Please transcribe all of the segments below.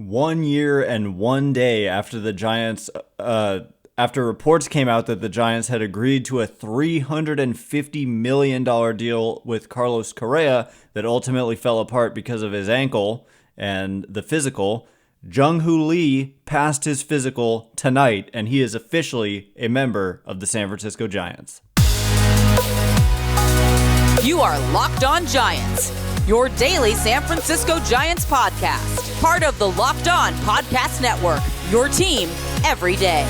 1 year and 1 day after the Giants, after reports came out that the Giants had agreed to a $350 million deal with Carlos Correa that ultimately fell apart because of his ankle and the physical, Jung Hoo Lee passed his physical tonight, and he is officially a member of the San Francisco Giants. You are Locked On Giants, your daily San Francisco Giants podcast. Part of the Locked On Podcast Network, your team every day.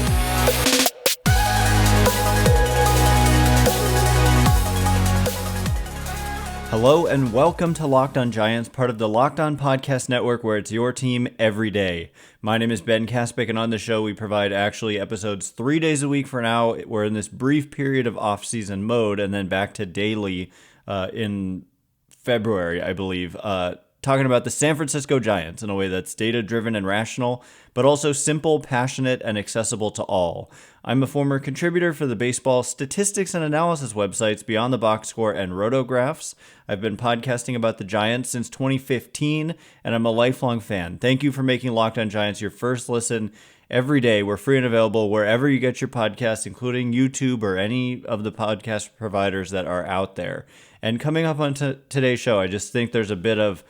Hello and welcome to Locked On Giants, part of the Locked On Podcast Network, where it's your team every day. My name is Ben Kaspick, and on the show we provide episodes 3 days a week for now. We're in this brief period of off-season mode, and then back to daily in February, I believe, talking about the San Francisco Giants in a way that's data-driven and rational, but also simple, passionate, and accessible to all. I'm a former contributor for the baseball statistics and analysis websites Beyond the Box Score and Rotographs. I've been podcasting about the Giants since 2015, and I'm a lifelong fan. Thank you for making Locked On Giants your first listen every day. We're free and available wherever you get your podcasts, including YouTube or any of the podcast providers that are out there. And coming up on today's show, I just think there's a bit of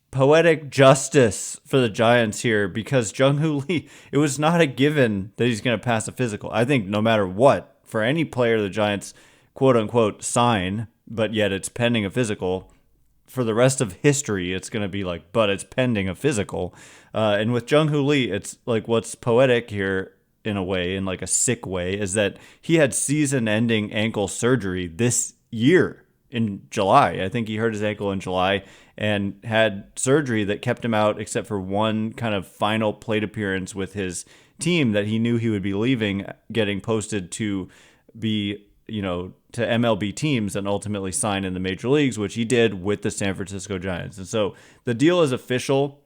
poetic justice for the Giants here, because Jung Hoo Lee, it was not a given that he's going to pass a physical. I think no matter what, for any player the Giants quote unquote sign, but yet it's pending a physical, for the rest of history, it's going to be like, but it's pending a physical. And with Jung Hoo Lee, it's like what's poetic here in a way, in like a sick way, is that he had season-ending ankle surgery this year in July. I think he hurt his ankle in July and had surgery that kept him out except for one kind of final plate appearance with his team that he knew he would be leaving, getting posted to be, to MLB teams and ultimately sign in the major leagues, which he did with the San Francisco Giants. And so the deal is official.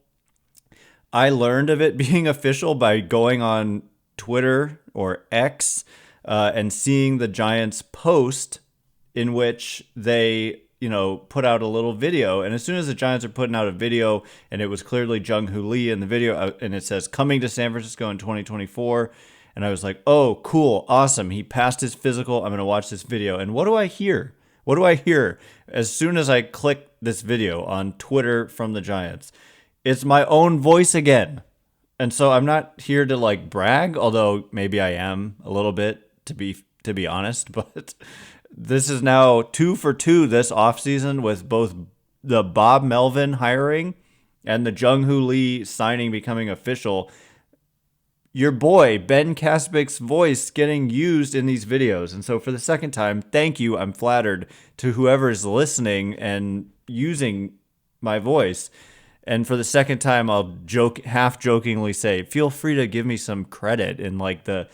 I learned of it being official by going on Twitter or X and seeing the Giants post in which they put out a little video. And as soon as the Giants are putting out a video, and it was clearly Jung Hoo Lee in the video, and it says coming to San Francisco in 2024, and I was like, oh, cool, awesome, he passed his physical, I'm going to watch this video. And what do I hear? As soon as I click this video on Twitter from the Giants? It's my own voice again. And so I'm not here to like brag, although maybe I am a little bit, to be honest, but this is now 2 for 2 this offseason, with both the Bob Melvin hiring and the Jung Hoo Lee signing becoming official. Your boy, Ben Kaspick's voice getting used in these videos. And so for the second time, thank you. I'm flattered to whoever's listening and using my voice. And for the second time, I'll half jokingly say, feel free to give me some credit in like the,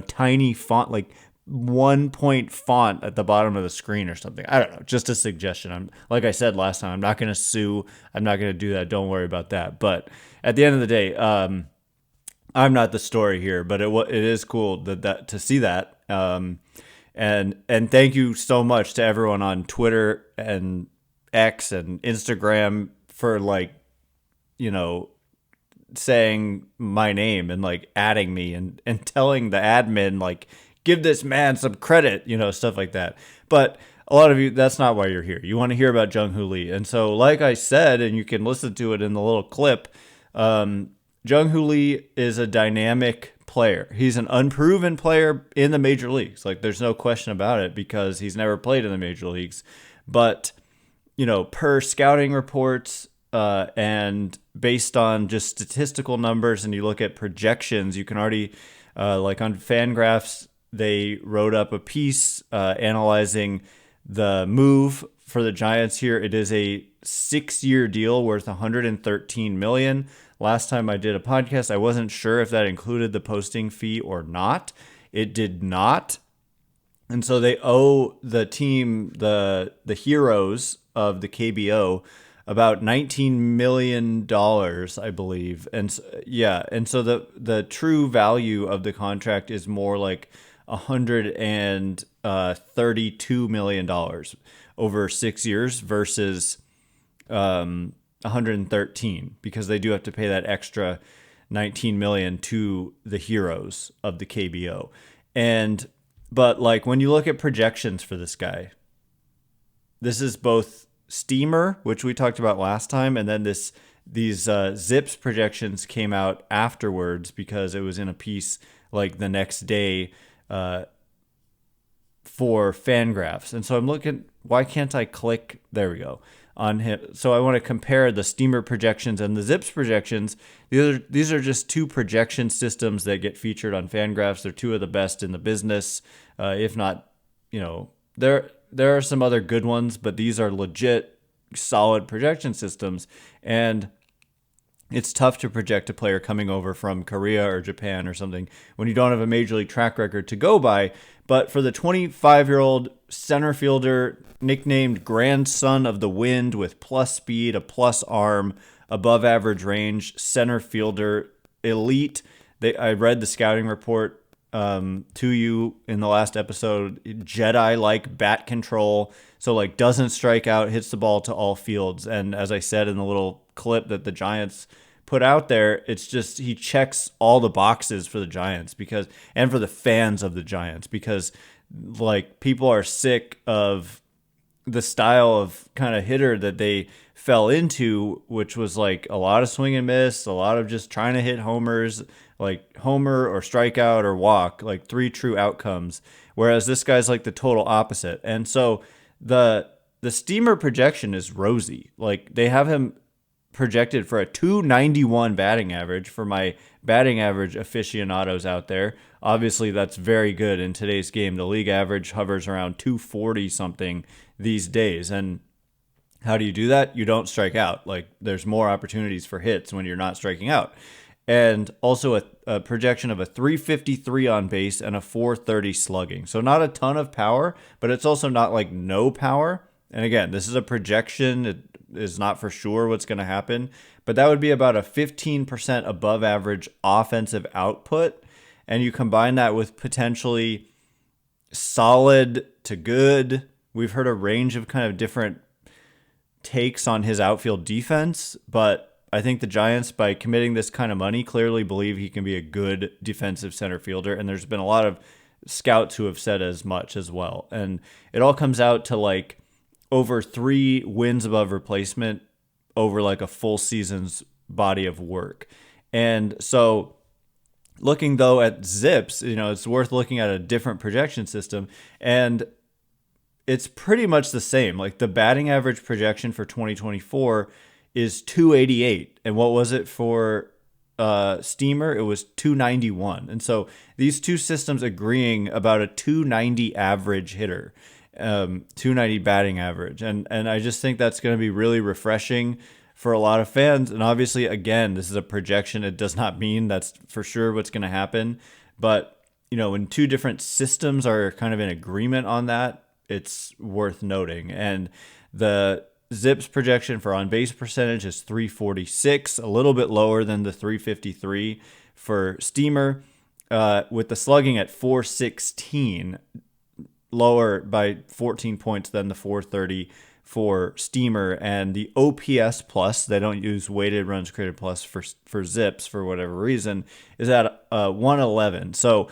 tiny font, like 1-point font at the bottom of the screen or something. I don't know, just a suggestion. Like I said last time, I'm not going to sue. I'm not going to do that. Don't worry about that. But at the end of the day, I'm not the story here, but it is cool that to see that. And thank you so much to everyone on Twitter and X and Instagram for saying my name and like adding me and telling the admin, like, give this man some credit, stuff like that. But a lot of you, that's not why you're here. You want to hear about Jung Hoo Lee. And so, like I said, and you can listen to it in the little clip, Jung Hoo Lee is a dynamic player. He's an unproven player in the major leagues. Like, there's no question about it, because he's never played in the major leagues. But, per scouting reports, and based on just statistical numbers, and you look at projections, you can already, like on Fangraphs, they wrote up a piece analyzing the move for the Giants here. It is a 6-year deal worth $113 million. Last time I did a podcast, I wasn't sure if that included the posting fee or not. It did not. And so they owe the team, the heroes of the KBO, about $19 million, I believe. And so the true value of the contract is more like $132 million over 6 years versus 113 because they do have to pay that extra 19 million to the heroes of the KBO. But like when you look at projections for this guy, this is both Steamer, which we talked about last time, and then these Zips projections came out afterwards because it was in a piece like the next day for Fangraphs. And so I'm looking, why can't I click? There we go. On him. So I want to compare the Steamer projections and the Zips projections. These are just two projection systems that get featured on Fangraphs. They're two of the best in the business, if not, there are some other good ones, but these are legit solid projection systems. And it's tough to project a player coming over from Korea or Japan or something when you don't have a major league track record to go by. But for the 25-year-old center fielder, nicknamed grandson of the wind with plus speed, a plus arm, above average range, center fielder, elite. I read the scouting report to you in the last episode. Jedi-like bat control. So like doesn't strike out, hits the ball to all fields. And as I said in the little clip that the Giants put out there, it's just he checks all the boxes for the Giants and for the fans of the Giants, because like people are sick of the style of kind of hitter that they fell into, which was like a lot of swing and miss, a lot of just trying to hit homers, like homer or strikeout or walk, like 3 true outcomes. Whereas this guy's like the total opposite. And so the Steamer projection is rosy. Like they have him projected for a 291 batting average. For my batting average aficionados out there, obviously that's very good in today's game. The league average hovers around 240 something these days. And how do you do that? You don't strike out. Like there's more opportunities for hits when you're not striking out. And also a projection of a 353 on base and a 430 slugging. So not a ton of power, but it's also not like no power. And again, this is a projection. It is not for sure what's going to happen, but that would be about a 15% above average offensive output. And you combine that with potentially solid to good. We've heard a range of kind of different takes on his outfield defense, but I think the Giants, by committing this kind of money, clearly believe he can be a good defensive center fielder. And there's been a lot of scouts who have said as much as well. And it all comes out to like over 3 wins above replacement over like a full season's body of work. And so looking though at Zips, it's worth looking at a different projection system, and it's pretty much the same. Like the batting average projection for 2024 is 288. And what was it for Steamer? It was 291. And so these two systems agreeing about a 290 average hitter. 290 batting average. And I just think that's going to be really refreshing for a lot of fans. And obviously, again, this is a projection. It does not mean that's for sure what's going to happen. But, when two different systems are kind of in agreement on that, it's worth noting. And the Zips projection for on-base percentage is 346, a little bit lower than the 353 for Steamer, with the slugging at 416, lower by 14 points than the 430 for Steamer. And the OPS plus, they don't use weighted runs created plus for Zips for whatever reason, is at 111. So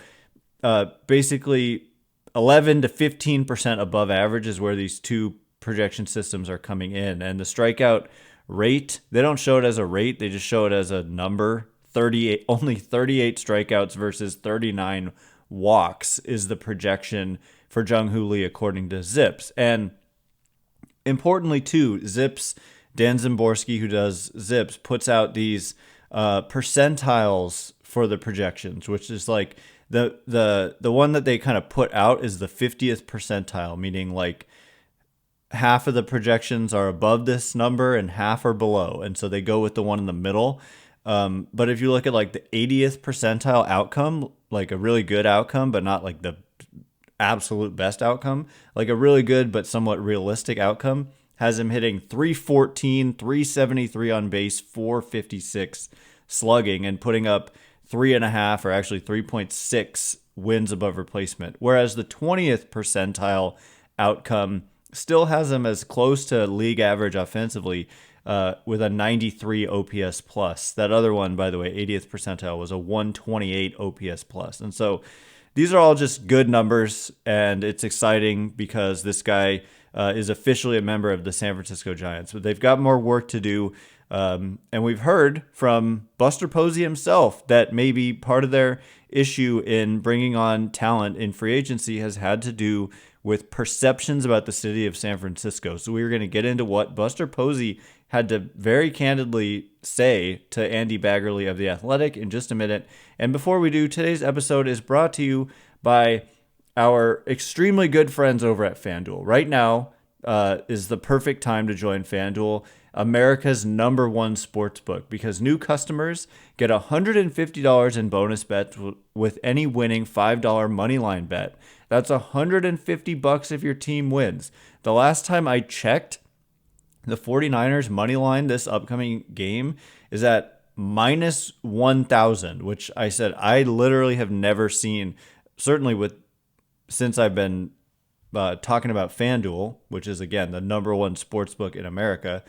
basically 11 to 15% above average is where these two projection systems are coming in. And the strikeout rate, they don't show it as a rate, they just show it as a number. Only 38 strikeouts versus 39 walks is the projection for Jung Hoo Lee according to Zips. And importantly too, Zips, Dan Zimborski, who does Zips, puts out these percentiles for the projections, which is like the one that they kind of put out is the 50th percentile, meaning like half of the projections are above this number and half are below. And so they go with the one in the middle. But if you look at like the 80th percentile outcome, like a really good outcome, but not like the absolute best outcome, like a really good but somewhat realistic outcome, has him hitting 314, 373 on base, 456 slugging, and putting up 3.5 or actually 3.6 wins above replacement. Whereas the 20th percentile outcome still has him as close to league average offensively, with a 93 OPS plus. That other one, by the way, 80th percentile, was a 128 OPS plus. And so these are all just good numbers, and it's exciting because this guy is officially a member of the San Francisco Giants. But they've got more work to do. And we've heard from Buster Posey himself that maybe part of their issue in bringing on talent in free agency has had to do with perceptions about the city of San Francisco. So we were going to get into what Buster Posey had to very candidly say to Andy Baggerly of The Athletic in just a minute. And before we do, today's episode is brought to you by our extremely good friends over at FanDuel. Right now is the perfect time to join FanDuel, America's #1 sportsbook, because new customers get $150 in bonus bets with any winning $5 moneyline bet. That's $150 if your team wins. The last time I checked, the 49ers money line this upcoming game is at minus 1,000, which I said I literally have never seen, certainly since I've been talking about FanDuel, which is, again, the #1 sportsbook in America,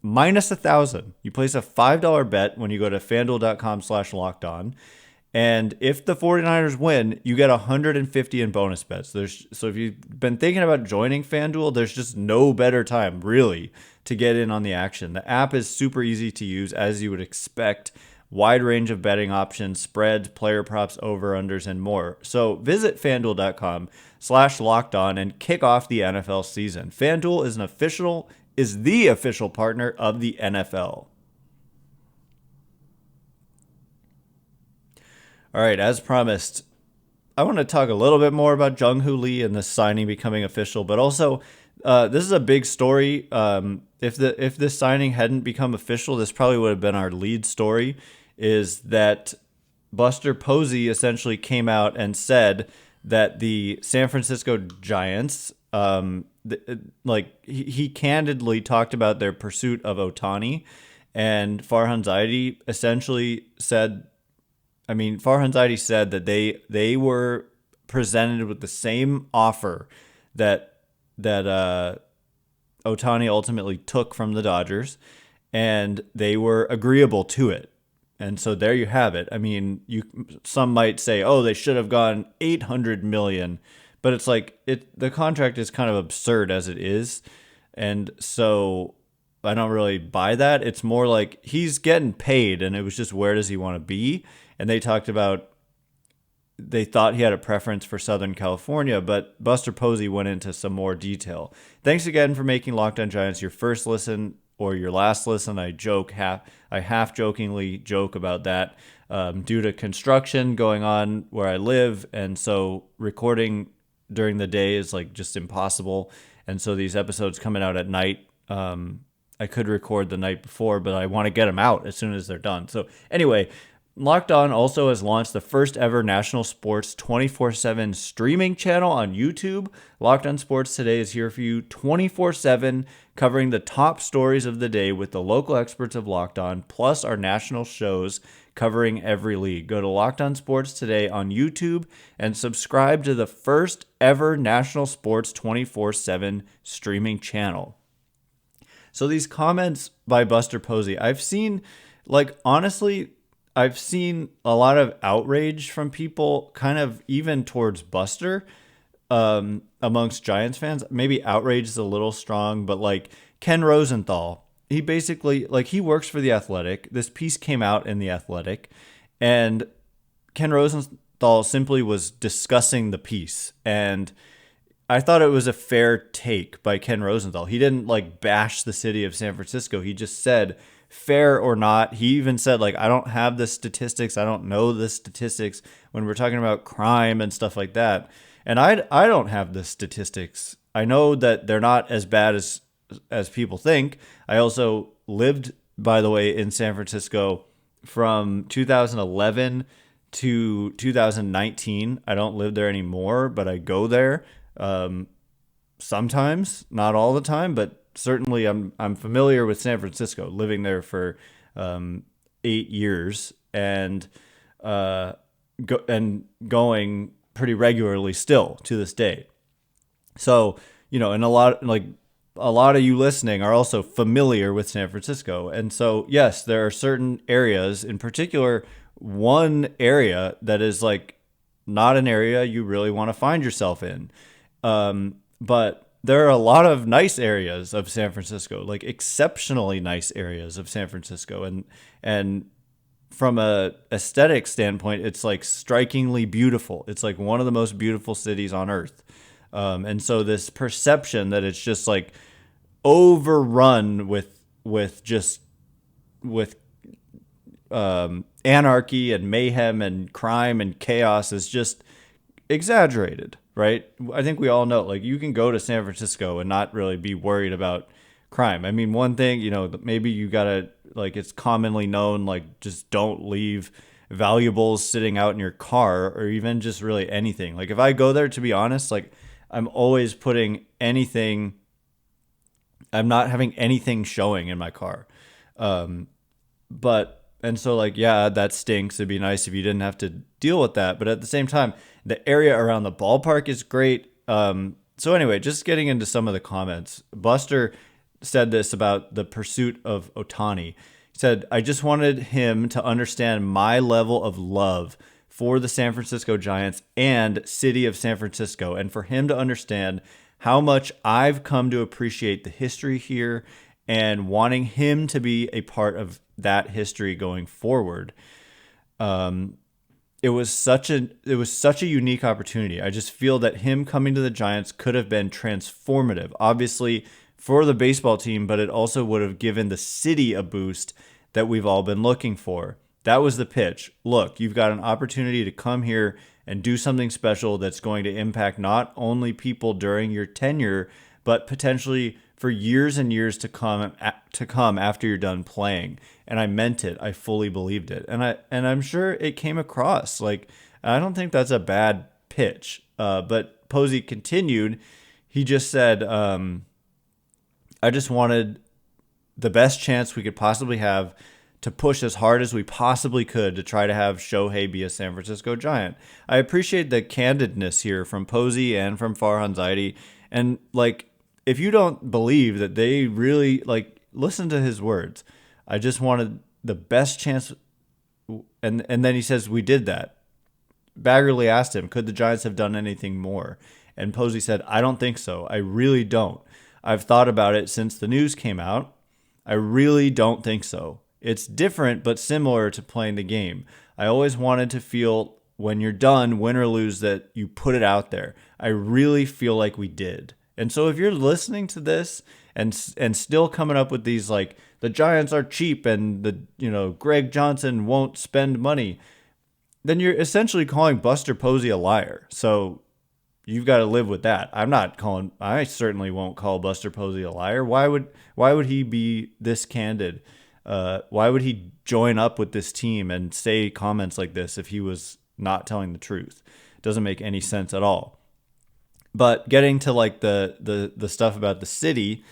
minus 1,000. You place a $5 bet when you go to FanDuel.com/lockedon. And if the 49ers win, you get $150 in bonus bets. So if you've been thinking about joining FanDuel, there's just no better time, really, to get in on the action. The app is super easy to use, as you would expect. Wide range of betting options, spreads, player props, over-unders, and more. So visit FanDuel.com/lockedon and kick off the NFL season. FanDuel is the official partner of the NFL. All right, as promised, I want to talk a little bit more about Jung Hoo Lee and the signing becoming official, but also this is a big story. If this signing hadn't become official, this probably would have been our lead story, is that Buster Posey essentially came out and said that the San Francisco Giants, he candidly talked about their pursuit of Ohtani, and Farhan Zaidi essentially said, Farhan Zaidi said that they were presented with the same offer that Ohtani ultimately took from the Dodgers, and they were agreeable to it. And so there you have it. Some might say, oh, they should have gone $800 million, but it's like the contract is kind of absurd as it is, and so I don't really buy that. It's more like he's getting paid, and it was just, where does he want to be? And they talked about, they thought he had a preference for Southern California, but Buster Posey went into some more detail. Thanks again for making Locked On Giants your first listen or your last listen. I half jokingly joke about that due to construction going on where I live, and so recording during the day is like just impossible. And so these episodes coming out at night, I could record the night before, but I want to get them out as soon as they're done. So anyway, Locked On also has launched the first ever national sports 24/7 streaming channel on YouTube. Locked On Sports Today is here for you 24/7, covering the top stories of the day with the local experts of Locked On, plus our national shows covering every league. Go to Locked On Sports Today on YouTube and subscribe to the first ever national sports 24/7 streaming channel. So these comments by Buster Posey, I've seen a lot of outrage from people, kind of even towards Buster, amongst Giants fans. Maybe outrage is a little strong, but like Ken Rosenthal, he basically, he works for The Athletic. This piece came out in The Athletic, and Ken Rosenthal simply was discussing the piece. And I thought it was a fair take by Ken Rosenthal. He didn't bash the city of San Francisco. He just said, fair or not. He even said, I don't have the statistics. I don't know the statistics when we're talking about crime and stuff like that. And I don't have the statistics. I know that they're not as bad as people think. I also lived, by the way, in San Francisco from 2011 to 2019. I don't live there anymore, but I go there sometimes, not all the time, but certainly I'm familiar with San Francisco, living there for 8 years and going pretty regularly still to this day. So, and a lot a lot of you listening are also familiar with San Francisco. And so, yes, there are certain areas, in particular, one area that is like not an area you really want to find yourself in. But there are a lot of nice areas of San Francisco, like exceptionally nice areas of San Francisco. And from a aesthetic standpoint, it's like strikingly beautiful. It's like one of the most beautiful cities on earth. And so this perception that it's just like overrun with just with anarchy and mayhem and crime and chaos is just exaggerated, right? I think we all know, like, you can go to San Francisco and not really be worried about crime. I mean, one thing, maybe you gotta, like, it's commonly known, like, just don't leave valuables sitting out in your car, or even just really anything. Like, if I go there, to be honest, like, I'm always putting anything, I'm not having anything showing in my car. And so, like, yeah, that stinks. It'd be nice if you didn't have to deal with that. But at the same time, the area around the ballpark is great. So anyway, just getting into some of the comments. Buster said this about the pursuit of Ohtani. He said, I just wanted him to understand my level of love for the San Francisco Giants and city of San Francisco, and for him to understand how much I've come to appreciate the history here and wanting him to be a part of that history going forward. It was such a unique opportunity. I just feel that him coming to the Giants could have been transformative, obviously for the baseball team, but it also would have given the city a boost that we've all been looking for. That was the pitch. Look, you've got an opportunity to come here and do something special that's going to impact not only people during your tenure, but potentially for years and years to come after you're done playing. And I meant it. I fully believed it. And I'm sure it came across. Like, I don't think that's a bad pitch. But Posey continued. He just said, I just wanted the best chance we could possibly have to push as hard as we possibly could to try to have Shohei be a San Francisco Giant. I appreciate the candidness here from Posey and from Farhan Zaidi. And, like, if you don't believe that they really, like, listen to his words. I just wanted the best chance. And then he says, we did that. Baggerly asked him, could the Giants have done anything more? And Posey said, I don't think so. I really don't. I've thought about it since the news came out. I really don't think so. It's different, but similar to playing the game. I always wanted to feel when you're done, win or lose, that you put it out there. I really feel like we did. And so if you're listening to this and still coming up with these, like, the Giants are cheap and Greg Johnson won't spend money, then you're essentially calling Buster Posey a liar. So you've got to live with that. I certainly won't call Buster Posey a liar. Why would he be this candid? Why would he join up with this team and say comments like this if he was not telling the truth? It doesn't make any sense at all. But getting to, like, the stuff about the city,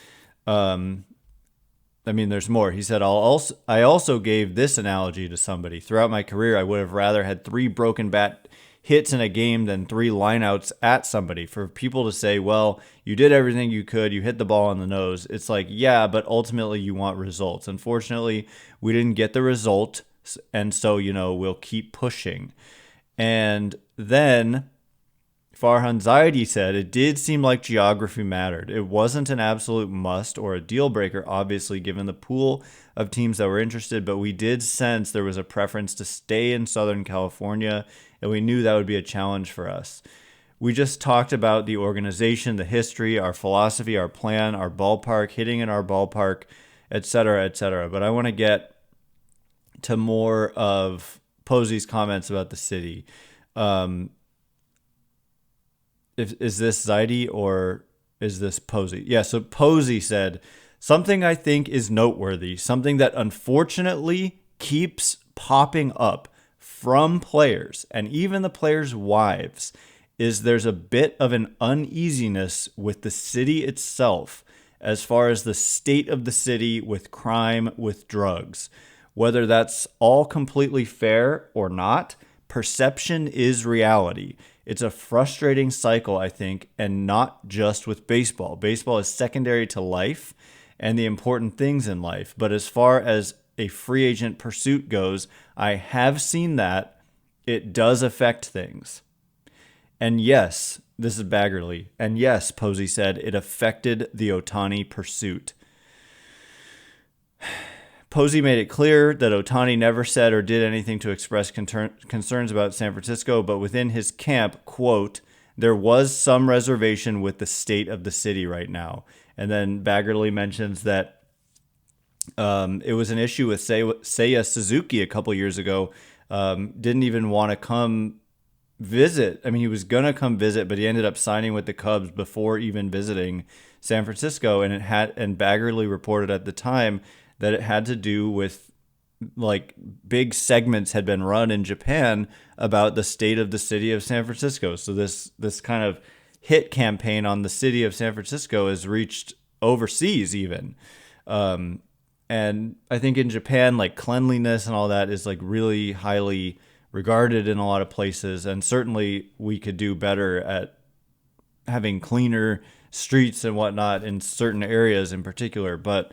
I mean, there's more. He said, I also gave this analogy to somebody. Throughout my career, I would have rather had 3 broken bat hits in a game than 3 lineouts at somebody. For people to say, well, you did everything you could, you hit the ball on the nose. It's like, yeah, but ultimately you want results. Unfortunately, we didn't get the result, and so, we'll keep pushing. And then Farhan Zaidi said, it did seem like geography mattered. It wasn't an absolute must or a deal breaker, obviously, given the pool of teams that were interested, but we did sense there was a preference to stay in Southern California, and we knew that would be a challenge for us. We just talked about the organization, the history, our philosophy, our plan, our ballpark, hitting in our ballpark, et cetera, et cetera. But I want to get to more of Posey's comments about the city. Is this Zaidi or is this Posey? Yeah, so Posey said, something I think is noteworthy, something that unfortunately keeps popping up from players and even the players' wives, is there's a bit of an uneasiness with the city itself as far as the state of the city with crime, with drugs. Whether that's all completely fair or not, perception is reality. It's a frustrating cycle, I think, and not just with baseball. Baseball is secondary to life and the important things in life. But as far as a free agent pursuit goes, I have seen that it does affect things. And yes, this is Baggerly. And yes, Posey said, it affected the Ohtani pursuit. Posey made it clear that Ohtani never said or did anything to express concerns about San Francisco, but within his camp, quote, there was some reservation with the state of the city right now. And then Baggerly mentions that it was an issue with Seiya Suzuki a couple years ago. Didn't even want to come visit. I mean, he was going to come visit, but he ended up signing with the Cubs before even visiting San Francisco. And Baggerly reported at the time that it had to do with, like, big segments had been run in Japan about the state of the city of San Francisco. So this kind of hit campaign on the city of San Francisco has reached overseas even. And I think in Japan, like, cleanliness and all that is, like, really highly regarded in a lot of places. And certainly we could do better at having cleaner streets and whatnot in certain areas in particular. But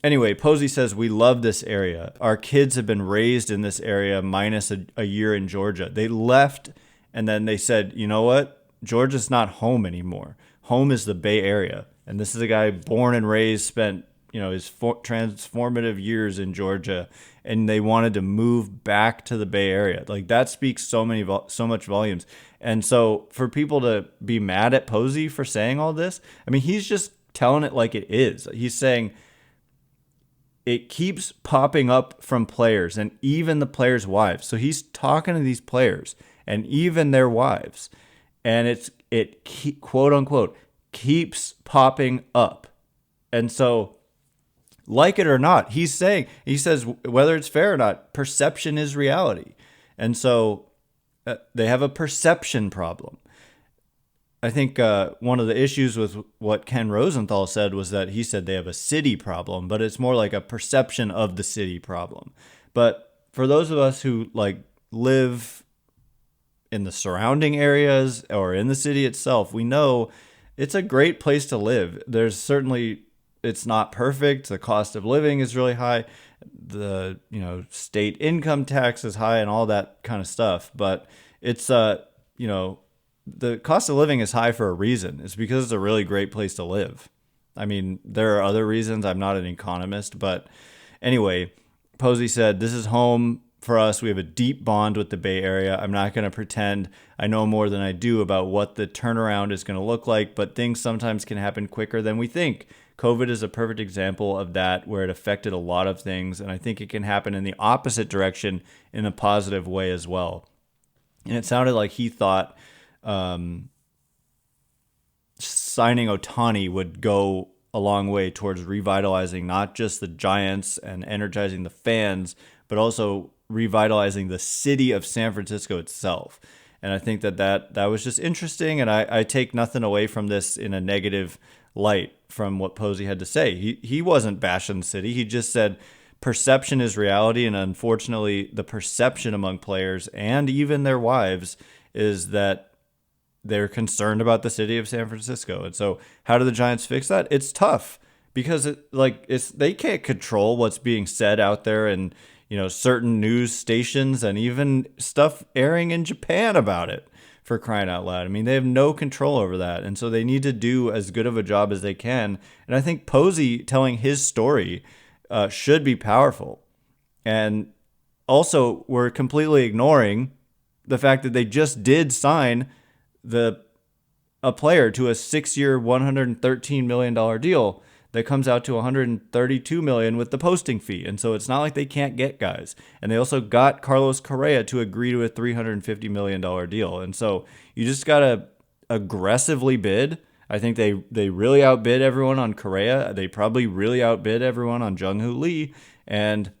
anyway, Posey says, we love this area. Our kids have been raised in this area minus a year in Georgia. They left and then they said, you know what? Georgia's not home anymore. Home is the Bay Area. And this is a guy born and raised, spent, his transformative years in Georgia, and they wanted to move back to the Bay Area. Like, that speaks so much volumes. And so for people to be mad at Posey for saying all this, I mean, he's just telling it like it is. He's saying, it keeps popping up from players and even the players' wives. So he's talking to these players and even their wives. And it quote unquote keeps popping up. And so, like it or not, he says, whether it's fair or not, perception is reality. And so they have a perception problem. I think one of the issues with what Ken Rosenthal said was that he said they have a city problem, but it's more like a perception of the city problem. But for those of us who, like, live in the surrounding areas or in the city itself, we know it's a great place to live. There's certainly, it's not perfect. The cost of living is really high. The, state income tax is high and all that kind of stuff. But it's, the cost of living is high for a reason. It's because it's a really great place to live. I mean, there are other reasons. I'm not an economist, but anyway, Posey said, this is home for us. We have a deep bond with the Bay Area. I'm not going to pretend I know more than I do about what the turnaround is going to look like, but things sometimes can happen quicker than we think. COVID is a perfect example of that, where it affected a lot of things, and I think it can happen in the opposite direction in a positive way as well. And it sounded like he thought signing Ohtani would go a long way towards revitalizing not just the Giants and energizing the fans, but also revitalizing the city of San Francisco itself. And I think that was just interesting, and I take nothing away from this in a negative light from what Posey had to say. He wasn't bashing the city. He just said perception is reality, and unfortunately the perception among players and even their wives is that they're concerned about the city of San Francisco. And so how do the Giants fix that? It's tough because they can't control what's being said out there, and certain news stations and even stuff airing in Japan about it, for crying out loud. I mean, they have no control over that. And so they need to do as good of a job as they can. And I think Posey telling his story should be powerful. And also, we're completely ignoring the fact that they just did sign a player to a 6-year, $113 million deal that comes out to $132 million with the posting fee. And so it's not like they can't get guys. And they also got Carlos Correa to agree to a $350 million deal. And so you just got to aggressively bid. I think they really outbid everyone on Correa. They probably really outbid everyone on Jung Hoo Lee. And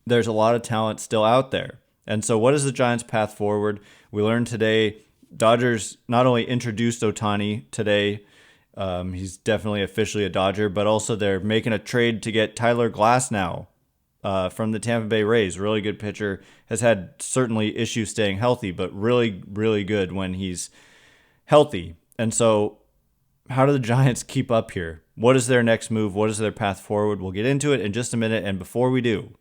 there's a lot of talent still out there. And so what is the Giants' path forward? We learned today Dodgers not only introduced Ohtani today, he's definitely officially a Dodger, but also they're making a trade to get Tyler Glasnow from the Tampa Bay Rays. Really good pitcher. Has had certainly issues staying healthy, but really, really good when he's healthy. And so how do the Giants keep up here? What is their next move? What is their path forward? We'll get into it in just a minute. And before we do,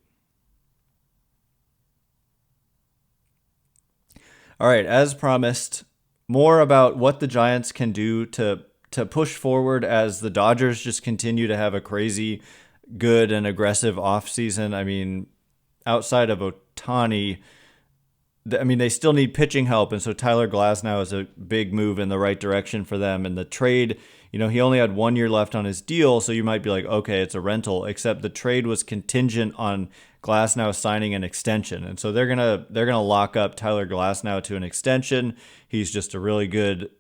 all right, as promised, more about what the Giants can do to push forward as the Dodgers just continue to have a crazy good and aggressive offseason. I mean, outside of Ohtani, they still need pitching help, and so Tyler Glasnow is a big move in the right direction for them. And the trade, he only had 1 year left on his deal, so you might be like, okay, it's a rental, except the trade was contingent on Glasnow signing an extension. And so they're gonna lock up Tyler Glasnow to an extension. He's just a really good,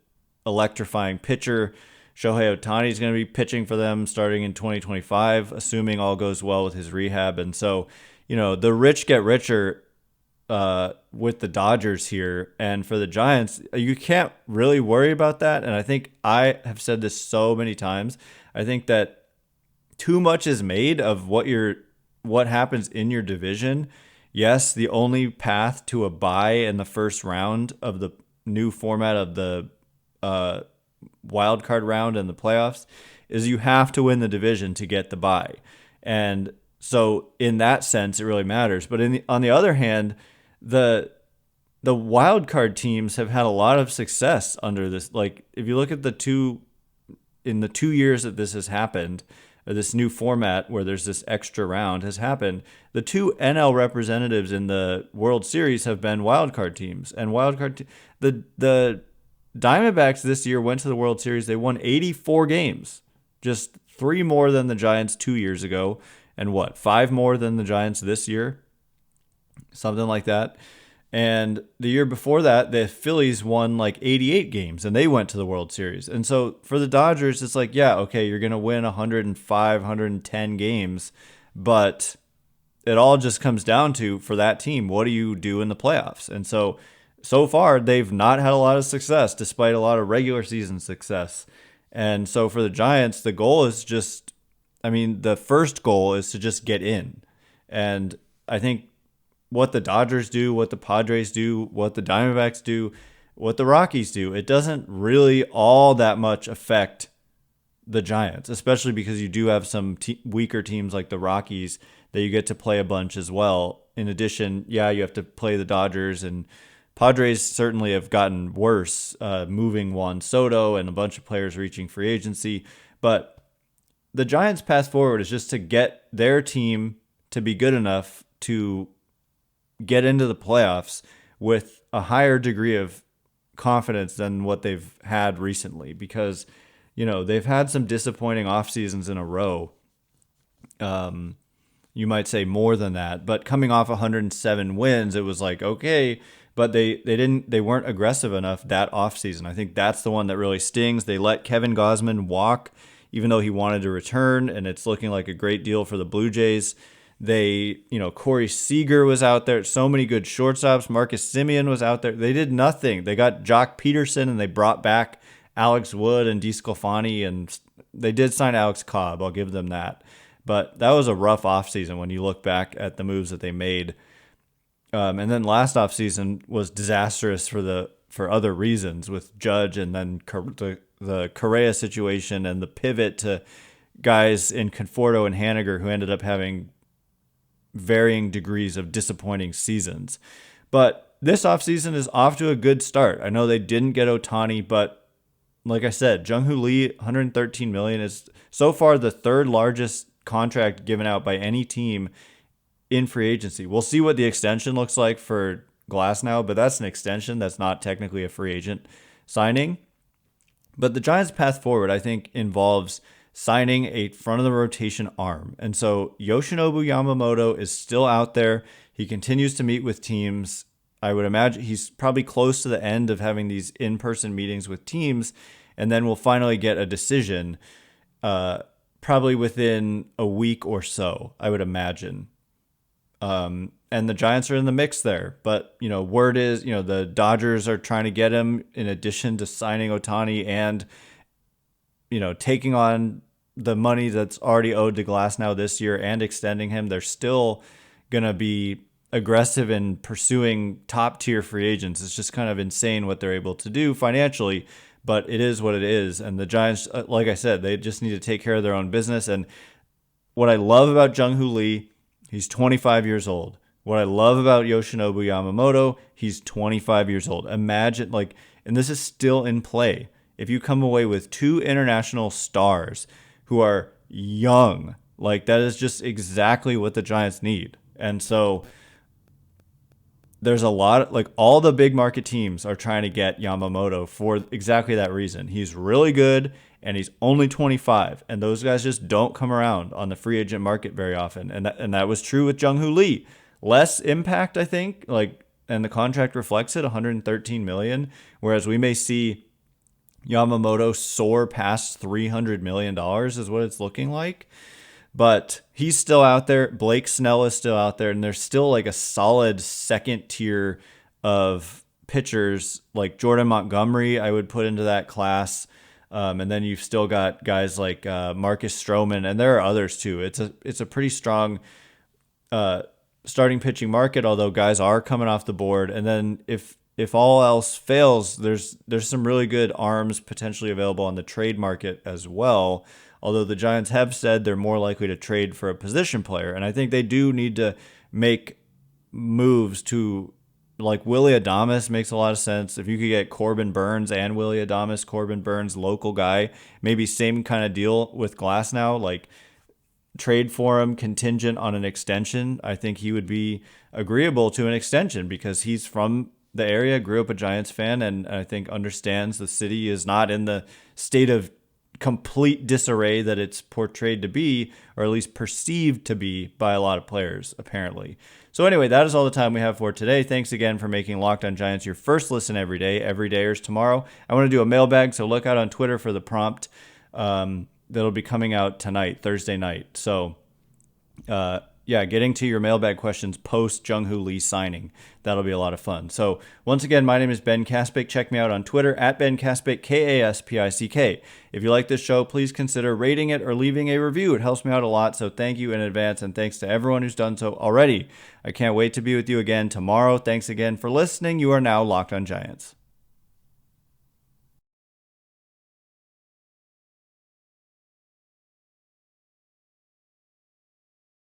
electrifying pitcher. Shohei Ohtani is going to be pitching for them starting in 2025, assuming all goes well with his rehab. And so, the rich get richer with the Dodgers here. And for the Giants, you can't really worry about that. And I think I have said this so many times. I think that too much is made of what happens in your division. Yes, the only path to a bye in the first round of the new format of the wild card round and the playoffs is you have to win the division to get the bye. And so in that sense, it really matters. But on the other hand, the wild card teams have had a lot of success under this. Like if you look at the 2 years that this has happened, or this new format where there's this extra round has happened, the 2 NL representatives in the World Series have been wild card teams. And the Diamondbacks this year went to the World Series. They won 84 games, just 3 more than the Giants 2 years ago, and 5 more than the Giants this year, something like that. And the year before that, the Phillies won 88 games, and they went to the World Series. And so for the Dodgers, it's like, yeah, okay, you're going to win 105, 110 games, but it all just comes down to, for that team, what do you do in the playoffs? And so far, they've not had a lot of success, despite a lot of regular season success. And so for the Giants, the goal is the first goal is to just get in. And I think what the Dodgers do, what the Padres do, what the Diamondbacks do, what the Rockies do, it doesn't really all that much affect the Giants, especially because you do have some weaker teams like the Rockies that you get to play a bunch as well. In addition, you have to play the Dodgers, and Padres certainly have gotten worse, moving Juan Soto and a bunch of players reaching free agency. But the Giants' path forward is just to get their team to be good enough to get into the playoffs with a higher degree of confidence than what they've had recently, because, they've had some disappointing off seasons in a row. You might say more than that, but coming off 107 wins, it was like, okay, but they weren't aggressive enough that offseason. I think that's the one that really stings. They let Kevin Gausman walk, even though he wanted to return, and it's looking like a great deal for the Blue Jays. Corey Seager was out there. So many good shortstops. Marcus Semien was out there. They did nothing. They got Jock Peterson, and they brought back Alex Wood and DeSclafani, and they did sign Alex Cobb. I'll give them that. But that was a rough offseason when you look back at the moves that they made. And then last offseason was disastrous for other reasons with Judge, and then the Correa situation and the pivot to guys in Conforto and Haniger who ended up having varying degrees of disappointing seasons. But this offseason is off to a good start. I know they didn't get Ohtani, but like I said, Jung Hoo Lee, $113 million, is so far the 3rd largest contract given out by any team in free agency. We'll see what the extension looks like for Glasnow, but that's an extension. That's not technically a free agent signing. But the Giants' path forward, I think, involves signing a front-of-the-rotation arm. And so Yoshinobu Yamamoto is still out there. He continues to meet with teams. I would imagine he's probably close to the end of having these in-person meetings with teams, and then we'll finally get a decision probably within a week or so, I would imagine. And the Giants are in the mix there. But, word is, the Dodgers are trying to get him in addition to signing Ohtani and, taking on the money that's already owed to Glasnow this year and extending him, they're still going to be aggressive in pursuing top tier free agents. It's just kind of insane what they're able to do financially, but it is what it is. And the Giants, like I said, they just need to take care of their own business. And what I love about Jung Hoo Lee, he's 25 years old. What I love about Yoshinobu Yamamoto, he's 25 years old. Imagine, and this is still in play. If you come away with two international stars who are young, that is just exactly what the Giants need. And so there's a lot all the big market teams are trying to get Yamamoto for exactly that reason. He's really good and he's only 25, and those guys just don't come around on the free agent market very often. And that was true with Jung Hoo Lee. Less impact, I think, and the contract reflects it, $113 million, whereas we may see Yamamoto soar past $300 million is what it's looking like. But he's still out there. Blake Snell is still out there. And there's still a solid second tier of pitchers like Jordan Montgomery, I would put into that class. And then you've still got guys like Marcus Stroman. And there are others too. It's a pretty strong starting pitching market, although guys are coming off the board. And then if all else fails, there's some really good arms potentially available on the trade market as well. Although the Giants have said they're more likely to trade for a position player. And I think they do need to make moves to, Willy Adames makes a lot of sense. If you could get Corbin Burns and Willy Adames, Corbin Burns, local guy, maybe same kind of deal with Glasnow, trade for him contingent on an extension. I think he would be agreeable to an extension because he's from the area, grew up a Giants fan, and I think understands the city is not in the state of complete disarray that it's portrayed to be, or at least perceived to be by a lot of players, apparently. So anyway, that is all the time we have for today. Thanks again for making Locked On Giants your first listen every day. Every day is tomorrow. I want to do a mailbag, so look out on Twitter for the prompt that'll be coming out tonight, Thursday night. So getting to your mailbag questions post Jung Hoo Lee signing. That'll be a lot of fun. So once again, my name is Ben Kaspick. Check me out on Twitter at Ben Kaspick, Kaspick. If you like this show, please consider rating it or leaving a review. It helps me out a lot, so thank you in advance, and thanks to everyone who's done so already. I can't wait to be with you again tomorrow. Thanks again for listening. You are now Locked On Giants.